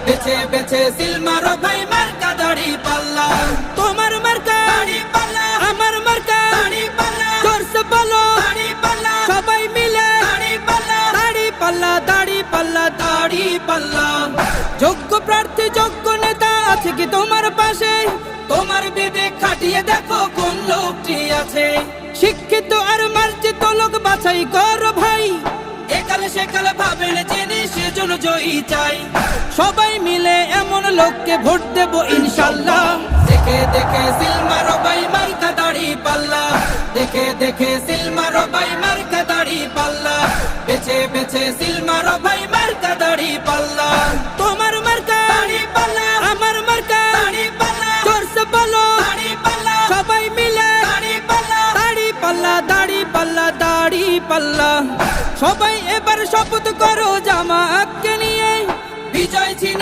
বেছে বেছে সিল মারো ভাই মার্কা দাড়ি পাল্লা। তোমার মার্কা দাড়ি পাল্লা, আমার মার্কা দাড়ি পাল্লা, জোরসে বলো দাড়ি পাল্লা, সবাই মিলে দাড়ি পাল্লা, দাড়ি পাল্লা, দাড়ি পাল্লা, দাড়ি পাল্লা। যোগ্য প্রার্থী যোগ্য নেতা আছে কি তোমার পাশে? তোমার বিবেক খাটিয়ে দেখো কোন লোকটি আছে। শিক্ষিত আর মার্জিত লোক বাছাই করো ভাই, একালে সেকালে ভাবেন জেনে সেজন্য জয়ী চাই। সবাই মিলে এমন লোককে ভোট দেব ইনশাল্লাহ। দেখে দেখে সিল মারো ভাই মার্কা দাড়ি পাল্লা, দেখে দেখে সিল মারো ভাই মার্কা দাড়ি পাল্লা, বেছে বেছে সিল মারো ভাই মার্কা দাড়ি পাল্লা। তোমার মার্কা দাড়ি পাল্লা, আমার মার্কা দাড়ি পাল্লা, জোরসে বলো দাড়ি পাল্লা, সবাই মিলে দাড়ি পাল্লা, দাড়ি পাল্লা, দাড়ি পাল্লা, দাড়ি পাল্লা। সবাই এবার শপথ করো জামাতকে নিয়ে বিজয় ছিনিয়ে